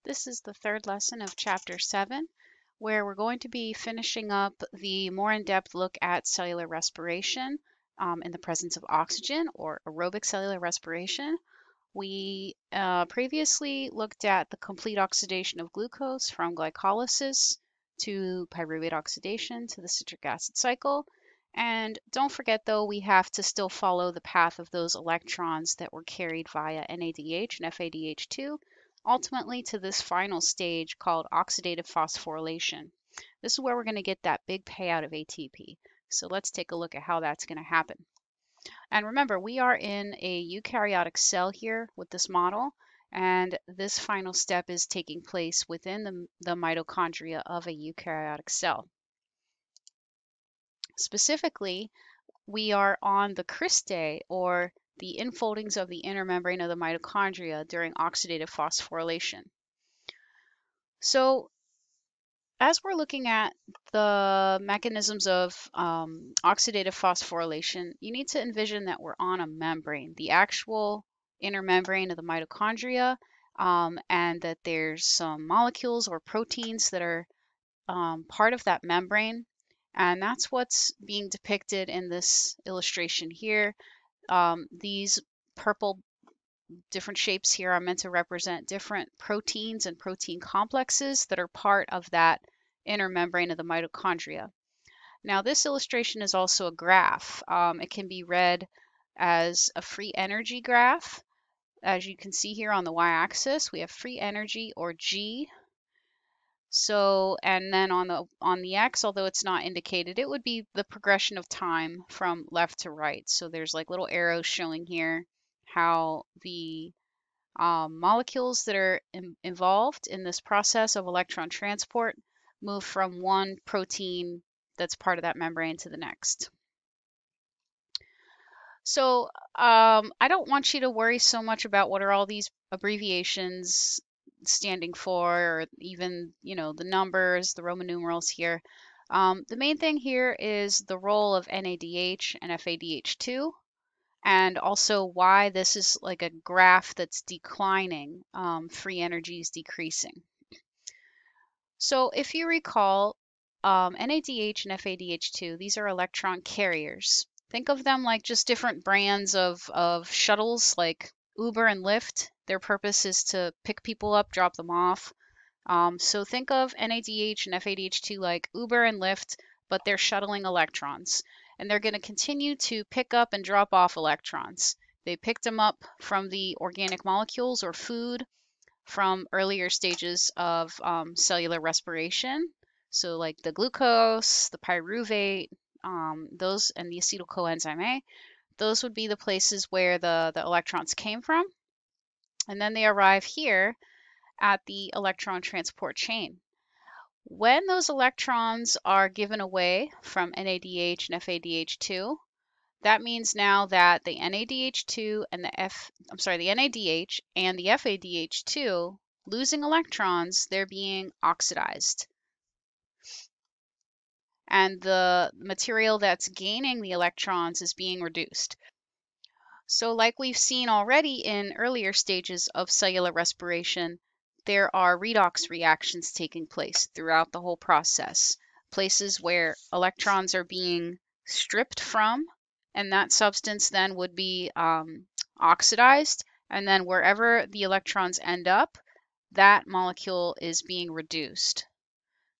This is the third lesson of Chapter 7, where we're going to be finishing up the more in-depth look at cellular respiration in the presence of oxygen, or aerobic cellular respiration. We previously looked at the complete oxidation of glucose from glycolysis to pyruvate oxidation to the citric acid cycle. And don't forget, though, we have to still follow the path of those electrons that were carried via NADH and FADH2, ultimately to this final stage called oxidative phosphorylation. This is where we're going to get that big payout of ATP. So let's take a look at how that's going to happen. And remember, we are in a eukaryotic cell here with this model, and this final step is taking place within the mitochondria of a eukaryotic cell. Specifically, we are on the cristae, or the infoldings of the inner membrane of the mitochondria during oxidative phosphorylation. So as we're looking at the mechanisms of oxidative phosphorylation, you need to envision that we're on a membrane, the actual inner membrane of the mitochondria, and that there's some molecules or proteins that are part of that membrane. And that's what's being depicted in this illustration here. These purple different shapes here are meant to represent different proteins and protein complexes that are part of that inner membrane of the mitochondria. Now, this illustration is also a graph. It can be read as a free energy graph. As you can see here on the y-axis, we have free energy, or G. So, and then on the X, although it's not indicated, it would be the progression of time from left to right. So there's like little arrows showing here how the molecules that are involved in this process of electron transport move from one protein that's part of that membrane to the next. So I don't want you to worry so much about what are all these abbreviations standing for, or even, the numbers, the Roman numerals here. The main thing here is the role of NADH and FADH2, and also why this is like a graph that's declining, free energy is decreasing. So if you recall, NADH and FADH2, these are electron carriers. Think of them like just different brands of shuttles, like Uber and Lyft. Their purpose is to pick people up, drop them off. So think of NADH and FADH2 like Uber and Lyft, but they're shuttling electrons. And they're going to continue to pick up and drop off electrons. They picked them up from the organic molecules or food from earlier stages of cellular respiration. So like the glucose, the pyruvate, those, and the acetyl coenzyme A, those would be the places where the electrons came from. And then they arrive here at the electron transport chain. When those electrons are given away from NADH and FADH2, that means now that the NADH2 and the NADH and the FADH2 losing electrons, they're being oxidized. And the material that's gaining the electrons is being reduced. So like we've seen already in earlier stages of cellular respiration, there are redox reactions taking place throughout the whole process. Places where electrons are being stripped from, and that substance then would be oxidized, and then wherever the electrons end up, that molecule is being reduced.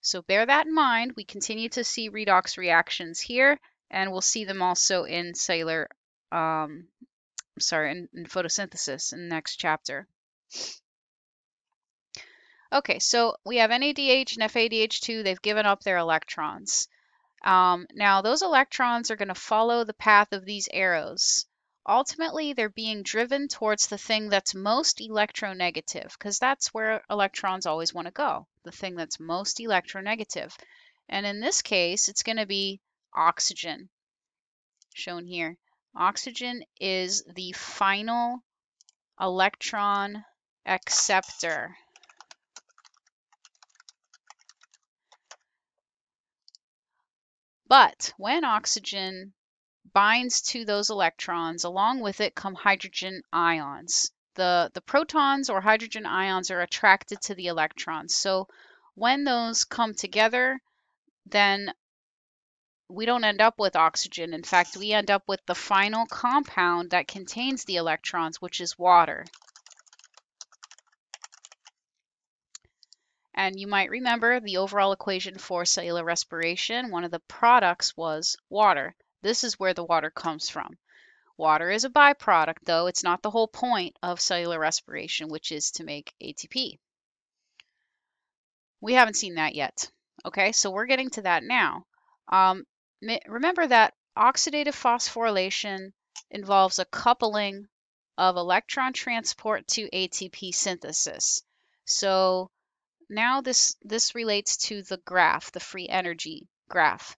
So bear that in mind. We continue to see redox reactions here, and we'll see them also in cellular, in photosynthesis in the next chapter. Okay, so we have NADH and FADH2. They've given up their electrons. Now, those electrons are going to follow the path of these arrows. Ultimately, they're being driven towards the thing that's most electronegative, because that's where electrons always want to go, the thing that's most electronegative. And in this case, it's going to be oxygen, shown here. Oxygen is the final electron acceptor. But when oxygen binds to those electrons, along with it come hydrogen ions. the protons or hydrogen ions are attracted to the electrons. So when those come together, then we don't end up with oxygen. In fact, we end up with the final compound that contains the electrons, which is water. And you might remember the overall equation for cellular respiration. One of the products was water. This is where the water comes from. Water is a byproduct, though. It's not the whole point of cellular respiration, which is to make ATP. We haven't seen that yet. Okay, so we're getting to that now. Remember that oxidative phosphorylation involves a coupling of electron transport to ATP synthesis. So now this relates to the graph, the free energy graph.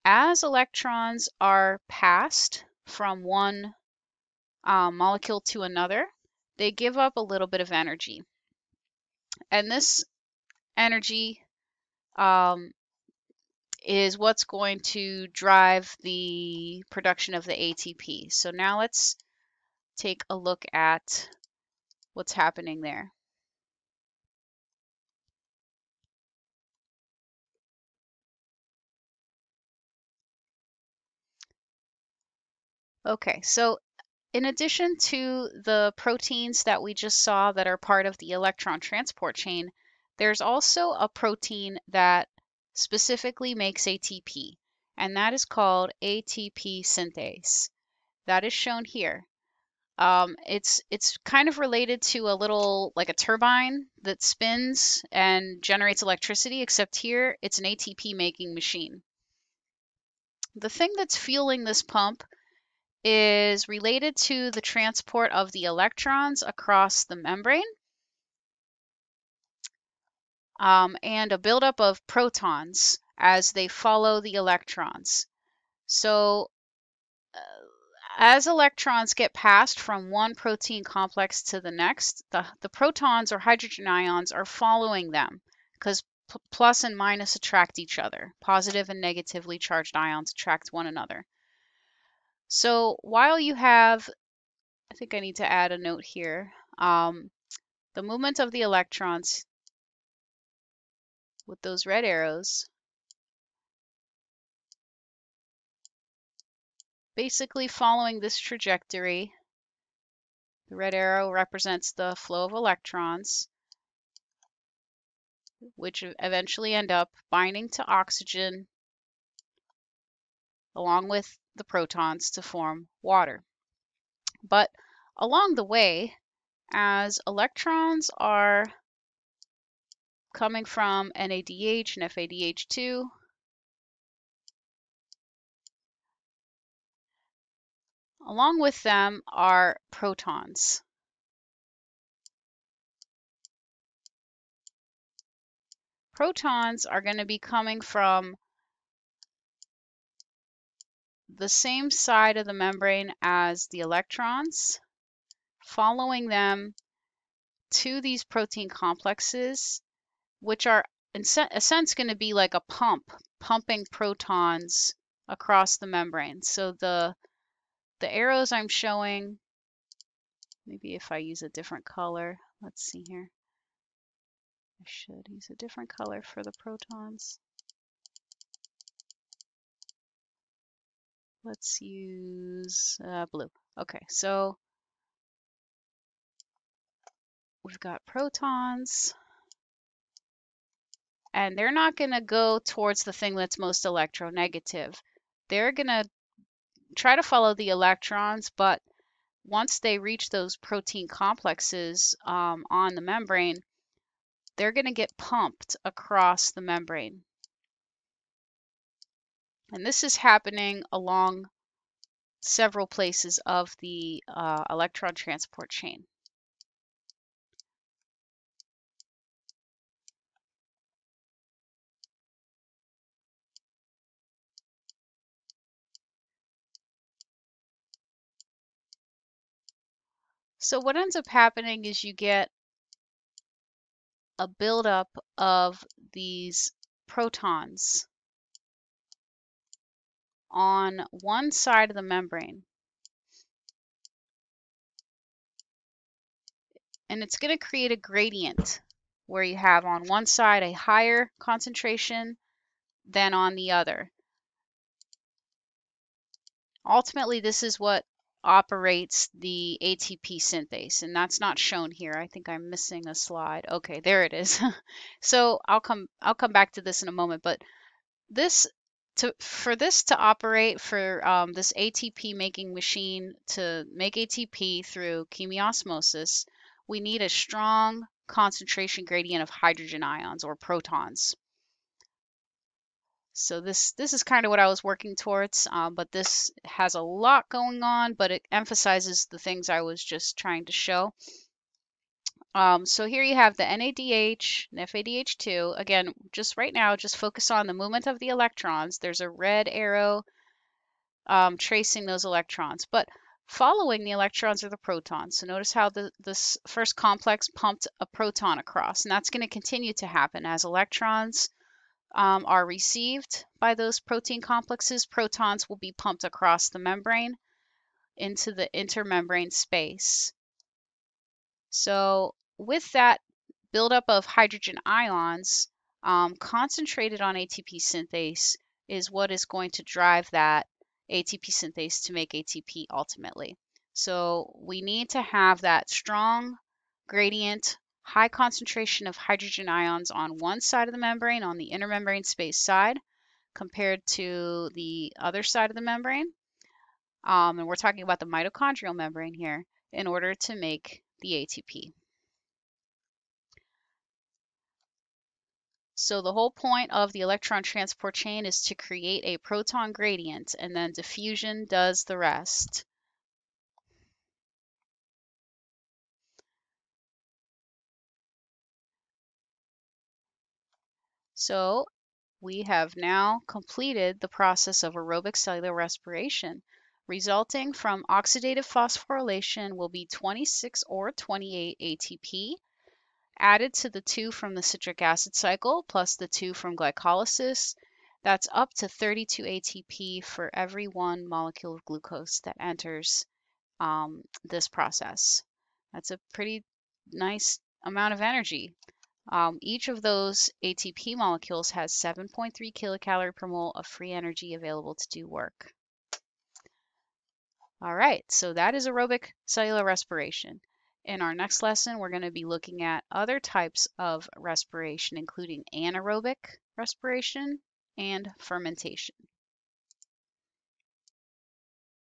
As electrons are passed from one molecule to another, they give up a little bit of energy. And this energy is what's going to drive the production of the ATP. So now let's take a look at what's happening there. Okay, so in addition to the proteins that we just saw that are part of the electron transport chain, there's also a protein that specifically makes ATP, and that is called ATP synthase. That is shown here. It's kind of related to a little, like a turbine that spins and generates electricity, except here it's an ATP making machine. The thing that's fueling this pump is related to the transport of the electrons across the membrane and a buildup of protons as they follow the electrons. So as electrons get passed from one protein complex to the next, the protons or hydrogen ions are following them because plus and minus attract each other. Positive and negatively charged ions attract one another. So while you have, I think I need to add a note here, the movement of the electrons with those red arrows, basically following this trajectory. The red arrow represents the flow of electrons, which eventually end up binding to oxygen along with the protons to form water. But along the way, as electrons are coming from NADH and FADH2, along with them are protons. Protons are going to be coming from the same side of the membrane as the electrons, following them to these protein complexes, which are in a sense going to be like a pump, pumping protons across the membrane. So the arrows I'm showing, maybe if I use a different color, let's see here. I should use a different color for the protons. Let's use blue. Okay, so we've got protons, and they're not going to go towards the thing that's most electronegative. They're going to try to follow the electrons, but once they reach those protein complexes on the membrane, they're going to get pumped across the membrane. And this is happening along several places of the electron transport chain. So what ends up happening is you get a buildup of these protons on one side of the membrane. and it's going to create a gradient where you have on one side a higher concentration than on the other. Ultimately, this is what operates the ATP synthase, and that's not shown here. I think I'm missing a slide. Okay, there it is. So I'll come back to this in a moment, but for this to operate, for this ATP making machine to make ATP through chemiosmosis, we need a strong concentration gradient of hydrogen ions or protons. So this is kind of what I was working towards, but this has a lot going on, but it emphasizes the things I was just trying to show. So here you have the NADH and FADH2. Again, just right now, just focus on the movement of the electrons. There's a red arrow tracing those electrons, but following the electrons are the protons. So notice how this first complex pumped a proton across, and that's going to continue to happen as electrons are received by those protein complexes. Protons will be pumped across the membrane into the intermembrane space. So with that buildup of hydrogen ions concentrated on ATP synthase is what is going to drive that ATP synthase to make ATP ultimately. So we need to have that strong gradient, high concentration of hydrogen ions on one side of the membrane, on the intermembrane space side, compared to the other side of the membrane. And we're talking about the mitochondrial membrane here in order to make the ATP. So the whole point of the electron transport chain is to create a proton gradient, and then diffusion does the rest. So we have now completed the process of aerobic cellular respiration. Resulting from oxidative phosphorylation will be 26 or 28 ATP, added to the 2 from the citric acid cycle plus the 2 from glycolysis. That's up to 32 ATP for every 1 molecule of glucose that enters this process. That's a pretty nice amount of energy. Each of those ATP molecules has 7.3 kilocalorie per mole of free energy available to do work. All right, so that is aerobic cellular respiration. In our next lesson, we're going to be looking at other types of respiration, including anaerobic respiration and fermentation.